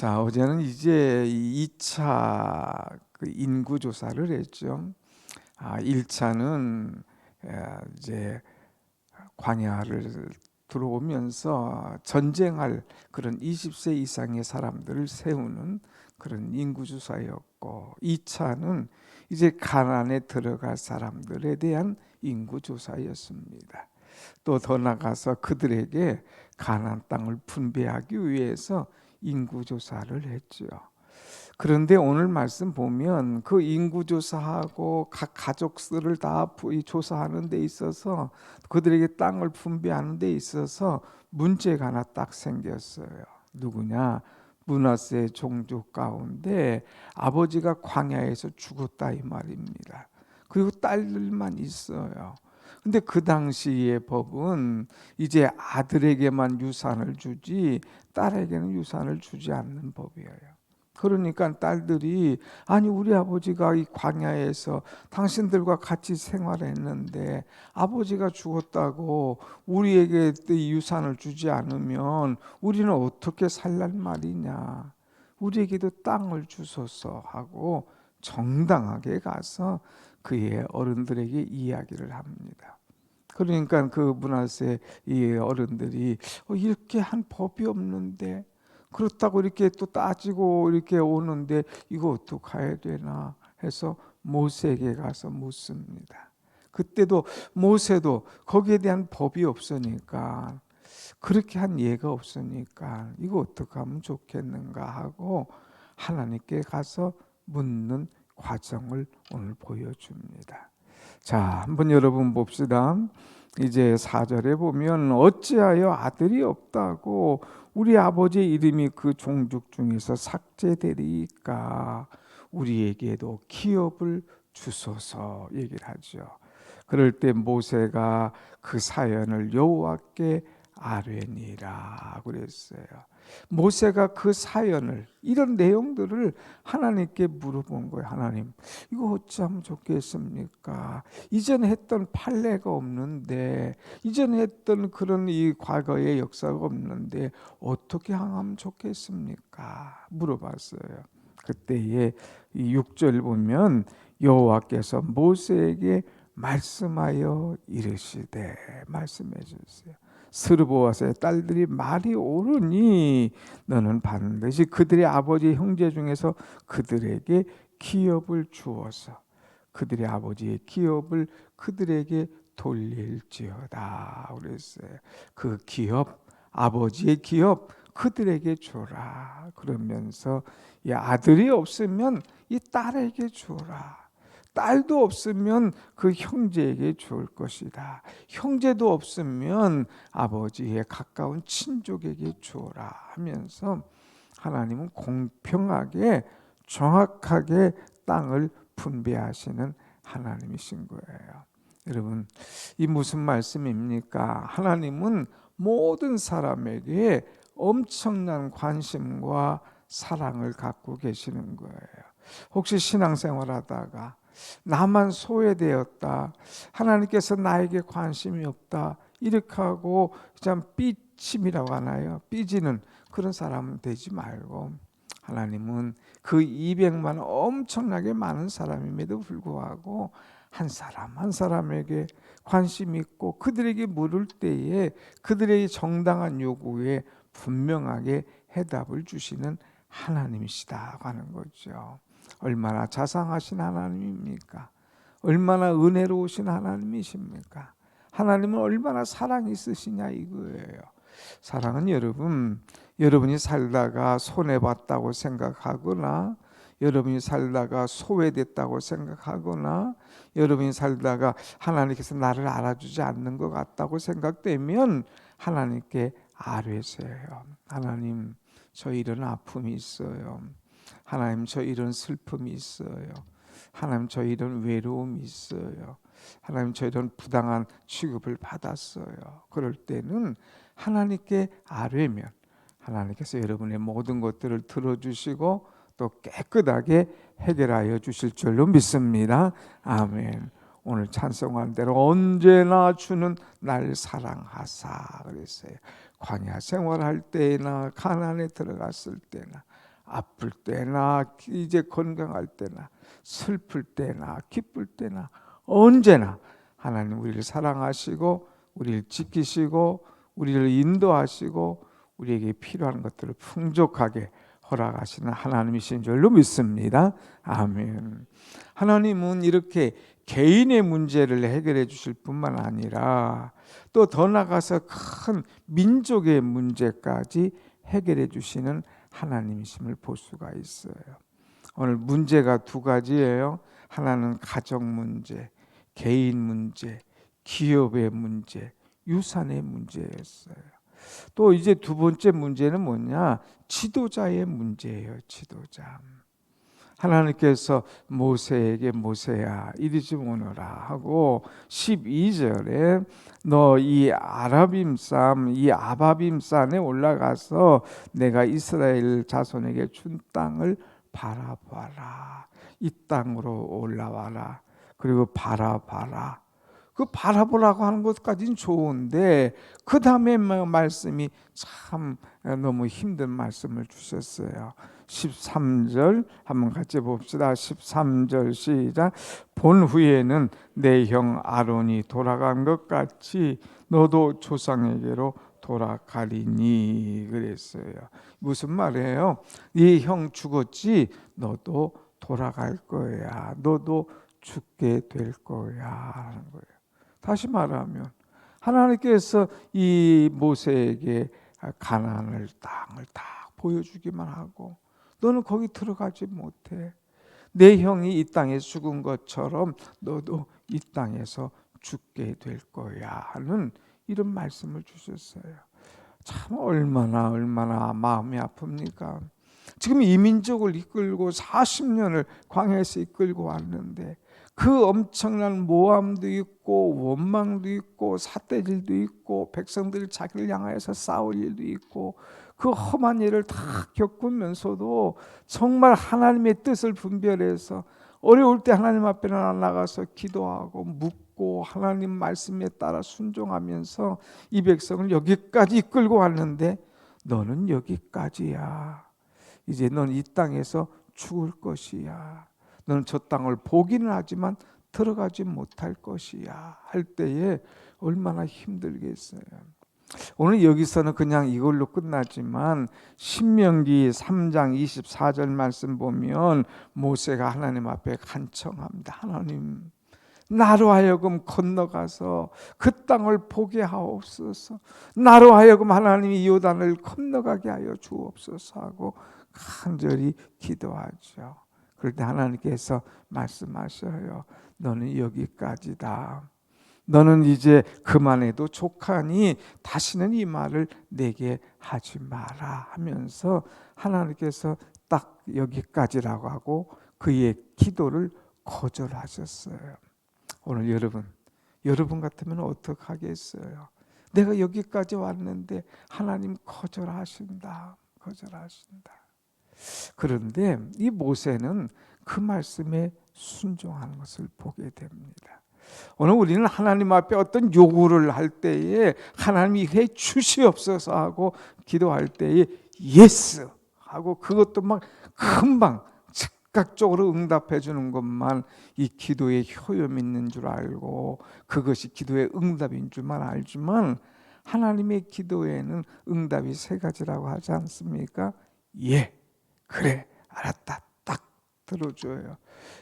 자, 어제는 이제 2차 인구 조사를 했죠. 1차는 이제 광야를 들어오면서 전쟁할 그런 20세 이상의 사람들을 세우는 그런 인구 조사였고, 2차는 이제 가나안에 들어갈 사람들에 대한 인구 조사였습니다. 또 더 나가서 그들에게 가나안 땅을 분배하기 위해서 인구조사를 했죠. 그런데 오늘 말씀 보면 그 인구조사하고 각 가족 수를 다 조사하는 데 있어서 그들에게 땅을 분배하는 데 있어서 문제가 하나 딱 생겼어요. 누구냐? 므낫세 종족 가운데 아버지가 광야에서 죽었다 이 말입니다. 그리고 딸들만 있어요. 근데 그 당시의 법은 이제 아들에게만 유산을 주지 딸에게는 유산을 주지 않는 법이에요. 그러니까 딸들이 아니 우리 아버지가 이 광야에서 당신들과 같이 생활했는데 아버지가 죽었다고 우리에게 이 유산을 주지 않으면 우리는 어떻게 살란 말이냐. 우리에게도 땅을 주소서 하고 정당하게 가서 그의 어른들에게 이야기를 합니다. 그러니까 그 므낫세 이 어른들이 이렇게 한 법이 없는데 그렇다고 이렇게 또 따지고 이렇게 오는데 이거 어떻게 해야 되나 해서 모세에게 가서 묻습니다. 그때도 모세도 거기에 대한 법이 없으니까 그렇게 한 예가 없으니까 이거 어떻게 하면 좋겠는가 하고 하나님께 가서 묻는 과정을 오늘 보여줍니다. 자, 한번 여러분 봅시다. 이제 4절에 보면 어찌하여 아들이 없다고 우리 아버지의 이름이 그 종족 중에서 삭제되리까 우리에게도 기업을 주소서 얘기를 하죠. 그럴 때 모세가 그 사연을 여호와께 아뢰니라 그랬어요. 모세가 그 사연을 이런 내용들을 하나님께 물어본 거예요. 하나님, 이거 어찌하면 좋겠습니까? 이전에 했던 판례가 없는데, 이전에 했던 그런 이 과거의 역사가 없는데 어떻게 하면 좋겠습니까? 물어봤어요. 그때에 이 6절 보면 여호와께서 모세에게 말씀하여 이르시되 말씀해 주세요. 스르보아스의 딸들이 말이 옳으니 너는 반드시 그들의 아버지 형제 중에서 그들에게 기업을 주어서 그들의 아버지의 기업을 그들에게 돌릴지어다 그랬어요. 그 기업, 아버지의 기업 그들에게 주라. 그러면서 이 아들이 없으면 이 딸에게 주라. 딸도 없으면 그 형제에게 줄 것이다. 형제도 없으면 아버지의 가까운 친족에게 주어라 하면서 하나님은 공평하게 정확하게 땅을 분배하시는 하나님이신 거예요. 여러분, 이 무슨 말씀입니까? 하나님은 모든 사람에게 엄청난 관심과 사랑을 갖고 계시는 거예요. 혹시 신앙생활하다가 나만 소외되었다, 하나님께서 나에게 관심이 없다 이렇게 하고 참 삐침이라고 하나요? 삐지는 그런 사람은 되지 말고 하나님은 그 200만 엄청나게 많은 사람임에도 불구하고 한 사람 한 사람에게 관심 있고 그들에게 물을 때에 그들의 정당한 요구에 분명하게 해답을 주시는 하나님이시다 하는 거죠. 얼마나 자상하신 하나님입니까? 얼마나 은혜로우신 하나님이십니까? 하나님은 얼마나 사랑이 있으시냐 이거예요. 사랑은 여러분이 살다가 손해봤다고 생각하거나 여러분이 살다가 소외됐다고 생각하거나 여러분이 살다가 하나님께서 나를 알아주지 않는 것 같다고 생각되면 하나님께 아뢰세요. 하나님, 저 이런 아픔이 있어요. 하나님, 저 이런 슬픔이 있어요. 하나님, 저 이런 외로움이 있어요. 하나님, 저 이런 부당한 취급을 받았어요. 그럴 때는 하나님께 아뢰면 하나님께서 여러분의 모든 것들을 들어주시고 또 깨끗하게 해결하여 주실 줄로 믿습니다. 아멘. 오늘 찬송한 대로 언제나 주는 날 사랑하사 그랬어요. 광야 생활할 때나 가나안에 들어갔을 때나 아플 때나 이제 건강할 때나 슬플 때나 기쁠 때나 언제나 하나님 우리를 사랑하시고 우리를 지키시고 우리를 인도하시고 우리에게 필요한 것들을 풍족하게 허락하시는 하나님이신 줄로 믿습니다. 아멘. 하나님은 이렇게 개인의 문제를 해결해 주실 뿐만 아니라 또 더 나아가서 큰 민족의 문제까지 해결해 주시는 하나님이심을 볼 수가 있어요. 오늘 문제가 두 가지예요. 하나는 가정 문제, 개인 문제, 기업의 문제, 유산의 문제였어요. 또 이제 두 번째 문제는 뭐냐? 지도자의 문제예요. 지도자. 하나님께서 모세에게 모세야 이리 좀 오너라 하고 12절에 너 이 아라빔산 이 아바빔산에 올라가서 내가 이스라엘 자손에게 준 땅을 바라봐라. 이 땅으로 올라와라. 그리고 바라봐라. 그 바라보라고 하는 것까지는 좋은데 그 다음에 말씀이 참 너무 힘든 말씀을 주셨어요. 13절 한번 같이 봅시다. 13절 시작. 본 후에는 내 형 아론이 돌아간 것 같이 너도 조상에게로 돌아가리니 그랬어요. 무슨 말이에요? 네 형 죽었지 너도 돌아갈 거야. 너도 죽게 될 거야 하는 거예요. 다시 말하면 하나님께서 이 모세에게 가나안을 땅을 다 보여주기만 하고 너는 거기 들어가지 못해. 내 형이 이 땅에 죽은 것처럼 너도 이 땅에서 죽게 될 거야 하는 이런 말씀을 주셨어요. 참 얼마나 마음이 아픕니까? 지금 이민족을 이끌고 40년을 광야에서 이끌고 왔는데 그 엄청난 모함도 있고 원망도 있고 삿대질도 있고 백성들이 자기를 향하여서 싸울 일도 있고 그 험한 일을 다 겪으면서도 정말 하나님의 뜻을 분별해서 어려울 때 하나님 앞에 나가서 기도하고 묻고 하나님 말씀에 따라 순종하면서 이 백성을 여기까지 이끌고 왔는데 너는 여기까지야. 이제 넌 이 땅에서 죽을 것이야. 너는 저 땅을 보기는 하지만 들어가지 못할 것이야 할 때에 얼마나 힘들겠어요. 오늘 여기서는 그냥 이걸로 끝나지만 신명기 3장 24절 말씀 보면 모세가 하나님 앞에 간청합니다. 하나님 나로 하여금 건너가서 그 땅을 보게 하옵소서. 나로 하여금 하나님이 요단을 건너가게 하여 주옵소서 하고 간절히 기도하죠. 그럴 때 하나님께서 말씀하셔요. 너는 여기까지다. 너는 이제 그만해도 족하니 다시는 이 말을 내게 하지 마라 하면서 하나님께서 딱 여기까지라고 하고 그의 기도를 거절하셨어요. 오늘 여러분 같으면 어떻게 하겠어요? 내가 여기까지 왔는데 하나님 거절하신다. 그런데 이 모세는 그 말씀에 순종하는 것을 보게 됩니다. 오늘 우리는 하나님 앞에 어떤 요구를 할 때에 하나님이 해 주시옵소서 하고 기도할 때에 예스 하고 그것도 막 금방 즉각적으로 응답해 주는 것만 이 기도의 효용이 있는 줄 알고 그것이 기도의 응답인 줄만 알지만 하나님의 기도에는 응답이 세 가지라고 하지 않습니까? 예, 그래, 알았다. 딱 들어줘요.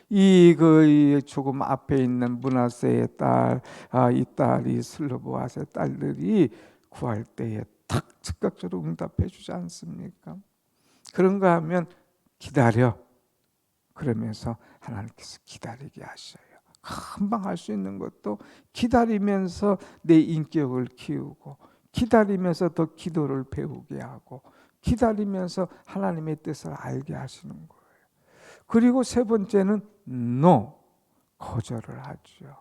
이 조금 앞에 있는 므낫세의 딸, 이 딸이 슬로보아스의 딸들이 구할 때에 딱 즉각적으로 응답해 주지 않습니까? 그런가 하면 기다려. 그러면서 하나님께서 기다리게 하셔요. 금방 할 수 있는 것도 기다리면서 내 인격을 키우고 기다리면서 더 기도를 배우게 하고 기다리면서 하나님의 뜻을 알게 하시는 거예요. 그리고 세 번째는 no, 거절을 하죠.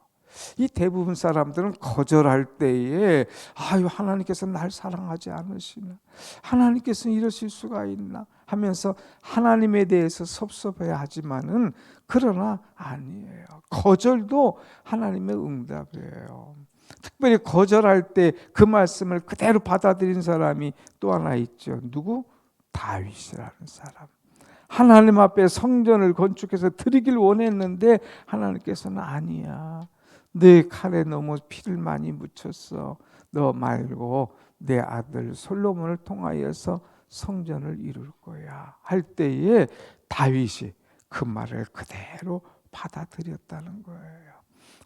이 대부분 사람들은 거절할 때에 아유 하나님께서 날 사랑하지 않으시나, 하나님께서는 이러실 수가 있나 하면서 하나님에 대해서 섭섭해하지만은 그러나 아니에요. 거절도 하나님의 응답이에요. 특별히 거절할 때 그 말씀을 그대로 받아들인 사람이 또 하나 있죠. 누구? 다윗이라는 사람. 하나님 앞에 성전을 건축해서 드리길 원했는데 하나님께서는 아니야. 내 칼에 너무 피를 많이 묻혔어. 너 말고 내 아들 솔로몬을 통하여서 성전을 이룰 거야 할 때에 다윗이 그 말을 그대로 받아들였다는 거예요.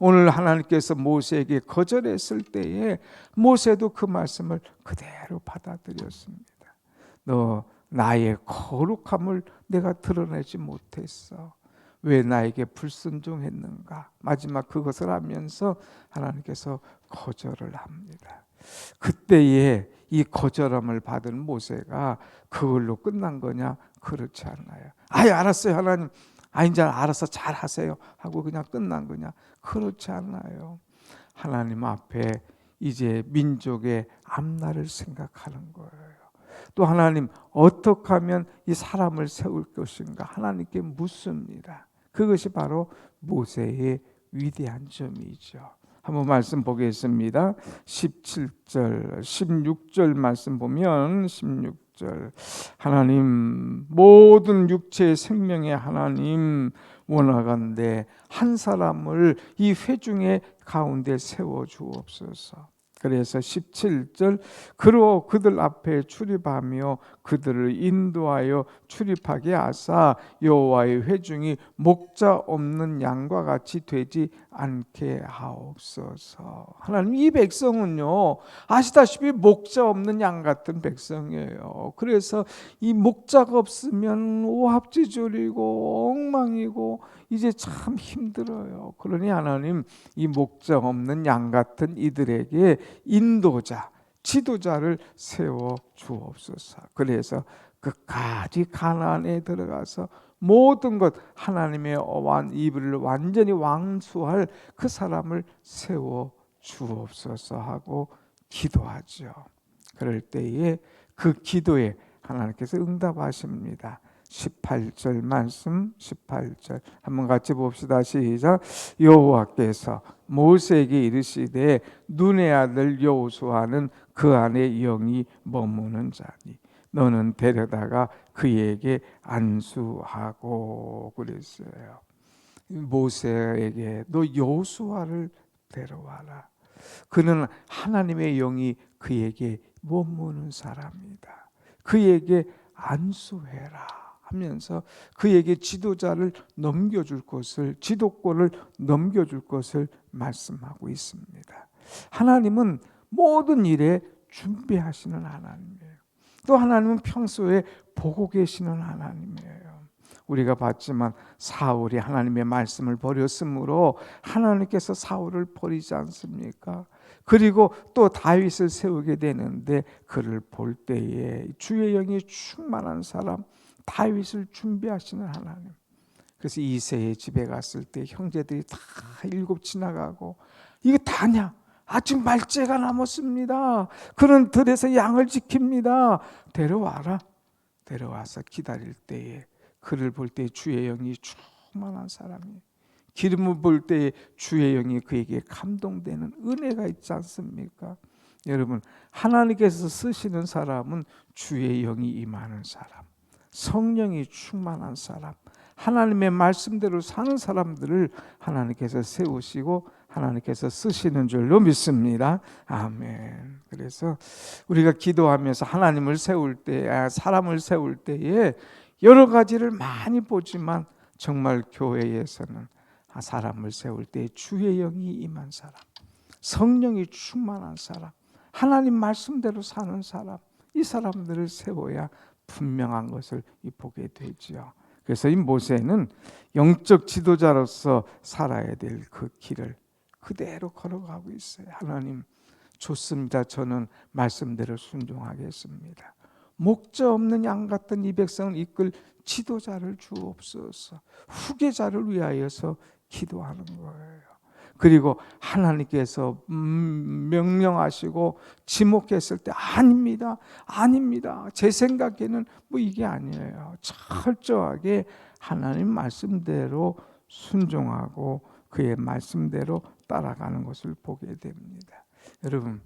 오늘 하나님께서 모세에게 거절했을 때에 모세도 그 말씀을 그대로 받아들였습니다. 너 나의 거룩함을 내가 드러내지 못했어. 왜 나에게 불순종했는가? 마지막 그것을 하면서 하나님께서 거절을 합니다. 그때에 이 거절함을 받은 모세가 그걸로 끝난 거냐? 그렇지 않아요. 아예 알았어요 하나님. 이제 알아서 잘 하세요 하고 그냥 끝난 거냐? 그렇지 않아요. 하나님 앞에 이제 민족의 앞날을 생각하는 거예요. 또 하나님 어떻게 하면 이 사람을 세울 것인가 하나님께 묻습니다. 그것이 바로 모세의 위대한 점이죠. 한번 말씀 보겠습니다. 17절, 16절 말씀 보면 16절 하나님 모든 육체의 생명의 하나님 원하건대 한 사람을 이 회중의 가운데 세워 주옵소서. 그래서 17절 그로 그들 앞에 출입하며 그들을 인도하여 출입하게 하사 여호와의 회중이 목자 없는 양과 같이 되지 않게 하옵소서. 하나님 이 백성은요 아시다시피 목자 없는 양 같은 백성이에요. 그래서 이 목자가 없으면 오합지졸이고 엉망이고 이제 참 힘들어요. 그러니 하나님 이 목자 없는 양 같은 이들에게 인도자, 지도자를 세워 주옵소서. 그래서 끝까지 가나안에 들어가서 모든 것 하나님의 입을 완전히 완수할 그 사람을 세워 주옵소서 하고 기도하죠. 그럴 때에 그 기도에 하나님께서 응답하십니다. 18절 말씀 18절 한번 같이 봅시다. 시작. 여호와께서 모세에게 이르시되 눈의 아들 여호수아는 그 안에 영이 머무는 자니 너는 데려다가 그에게 안수하고 그랬어요. 모세에게 너 여호수아를 데려와라. 그는 하나님의 영이 그에게 머무는 사람이다. 그에게 안수해라 하면서 그에게 지도자를 넘겨줄 것을 지도권을 넘겨줄 것을 말씀하고 있습니다. 하나님은 모든 일에 준비하시는 하나님이에요. 또 하나님은 평소에 보고 계시는 하나님이에요. 우리가 봤지만 사울이 하나님의 말씀을 버렸으므로 하나님께서 사울을 버리지 않습니까? 그리고 또 다윗을 세우게 되는데 그를 볼 때에 주의 영이 충만한 사람 다윗을 준비하시는 하나님. 그래서 이새의 집에 갔을 때 형제들이 다 일곱 지나가고 이게 다냐? 아직 말째가 남았습니다. 그는 들에서 양을 지킵니다. 데려와라. 데려와서 기다릴 때에 그를 볼 때 주의 영이 충만한 사람이 기름을 볼 때 주의 영이 그에게 감동되는 은혜가 있지 않습니까? 여러분 하나님께서 쓰시는 사람은 주의 영이 임하는 사람 성령이 충만한 사람 하나님의 말씀대로 사는 사람들을 하나님께서 세우시고 하나님께서 쓰시는 줄로 믿습니다. 아멘. 그래서 우리가 기도하면서 하나님을 세울 때 사람을 세울 때에 여러 가지를 많이 보지만 정말 교회에서는 사람을 세울 때 주의 영이 임한 사람 성령이 충만한 사람 하나님 말씀대로 사는 사람 이 사람들을 세워야 분명한 것을 보게 되죠. 그래서 이 모세는 영적 지도자로서 살아야 될 그 길을 그대로 걸어가고 있어요. 하나님 좋습니다. 저는 말씀대로 순종하겠습니다. 목자 없는 양 같은 이 백성을 이끌 지도자를 주옵소서. 후계자를 위하여서 기도하는 거예요. 그리고 하나님께서 명령하시고 지목했을 때 아닙니다. 아닙니다. 제 생각에는 뭐 이게 아니에요. 철저하게 하나님 말씀대로 순종하고 그의 말씀대로 따라가는 것을 보게 됩니다. 여러분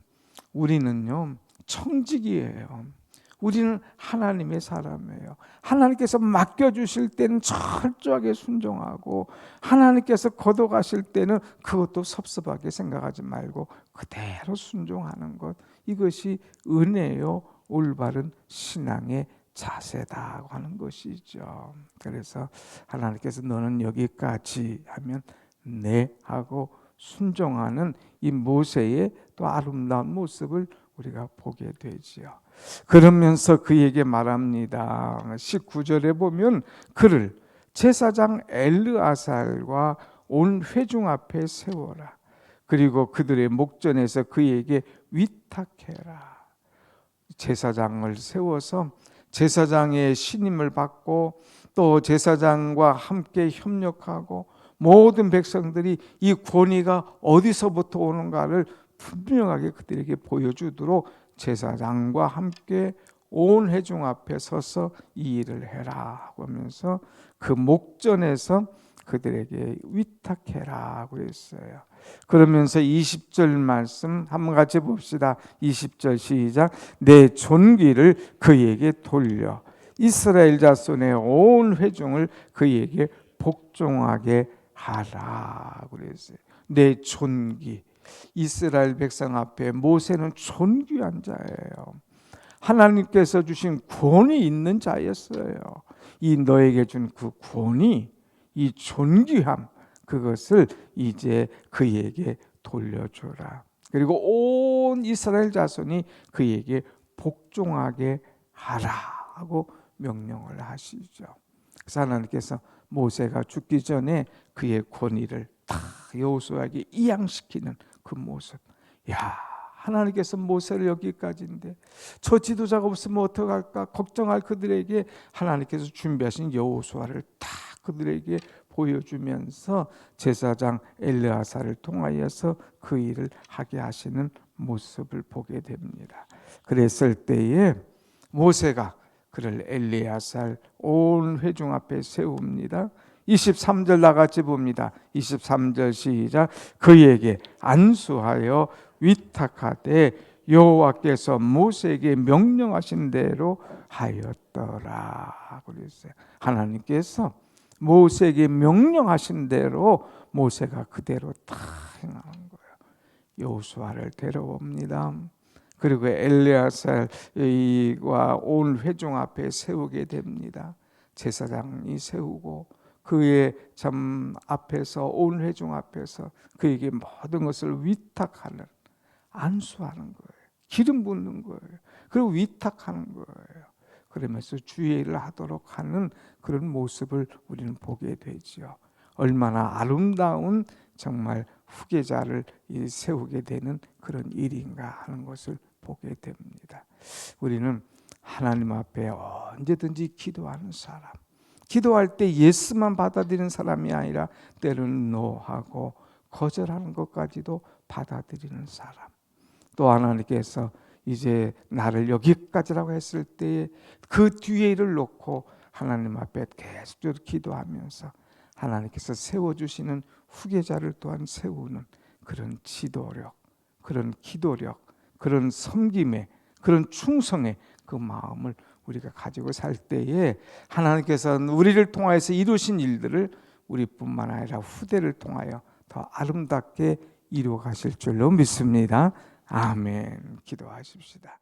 우리는요 청직이에요. 우리는 하나님의 사람이에요. 하나님께서 맡겨주실 때는 철저하게 순종하고 하나님께서 거둬가실 때는 그것도 섭섭하게 생각하지 말고 그대로 순종하는 것, 이것이 은혜요 올바른 신앙의 자세다고 하는 것이죠. 그래서 하나님께서 너는 여기까지 하면 네 하고 순종하는 이 모세의 또 아름다운 모습을 우리가 보게 되지요. 그러면서 그에게 말합니다. 19절에 보면 그를 제사장 엘르아살과 온 회중 앞에 세워라. 그리고 그들의 목전에서 그에게 위탁해라. 제사장을 세워서 제사장의 신임을 받고 또 제사장과 함께 협력하고 모든 백성들이 이 권위가 어디서부터 오는가를 분명하게 그들에게 보여주도록 제사장과 함께 온 회중 앞에 서서 이 일을 해라 하면서 그 목전에서 그들에게 위탁해라 그랬어요. 그러면서 20절 말씀 한번 같이 봅시다. 20절 시작. 내 존귀를 그에게 돌려 이스라엘 자손의 온 회중을 그에게 복종하게 하라 그랬어요. 내 존귀. 이스라엘 백성 앞에 모세는 존귀한 자예요. 하나님께서 주신 권위 있는 자였어요. 이 너에게 준 그 권위, 이 존귀함, 그것을 이제 그에게 돌려주라. 그리고 온 이스라엘 자손이 그에게 복종하게 하라 하고 명령을 하시죠. 그래서 하나님께서 모세가 죽기 전에 그의 권위를 다 여호수아에게 이양시키는 그 모습. 야, 하나님께서 모세를 여기까지인데 저 지도자가 없으면 어떡할까 걱정할 그들에게 하나님께서 준비하신 여호수아를 다 그들에게 보여주면서 제사장 엘르아사를 통하여서 그 일을 하게 하시는 모습을 보게 됩니다. 그랬을 때에 모세가 그를 엘르아살 온 회중 앞에 세웁니다. 23절 나같이 봅니다. 23절 시작. 그에게 안수하여 위탁하되 여호와께서 모세에게 명령하신 대로 하였더라 그랬어요. 하나님께서 모세에게 명령하신 대로 모세가 그대로 다 행하는 거예요. 여호수아를 데려옵니다. 그리고 엘레아살과 온 회중 앞에 세우게 됩니다. 제사장이 세우고 그의 참 앞에서 온 회중 앞에서 그에게 모든 것을 위탁하는, 안수하는 거예요. 기름 붓는 거예요. 그리고 위탁하는 거예요. 그러면서 주의 일을 하도록 하는 그런 모습을 우리는 보게 되죠. 얼마나 아름다운 정말 후계자를 세우게 되는 그런 일인가 하는 것을 보게 됩니다. 우리는 하나님 앞에 언제든지 기도하는 사람, 기도할 때 예스만 받아들이는 사람이 아니라 때로는 노하고 거절하는 것까지도 받아들이는 사람. 또 하나님께서 이제 나를 여기까지라고 했을 때에 그 뒤에 일을 놓고 하나님 앞에 계속적으로 기도하면서 하나님께서 세워주시는 후계자를 또한 세우는 그런 지도력, 그런 기도력, 그런 섬김의, 그런 충성의 그 마음을 우리가 가지고 살 때에 하나님께서는 우리를 통하여서 이루신 일들을 우리뿐만 아니라 후대를 통하여 더 아름답게 이루어 가실 줄로 믿습니다. 아멘. 기도하십시다.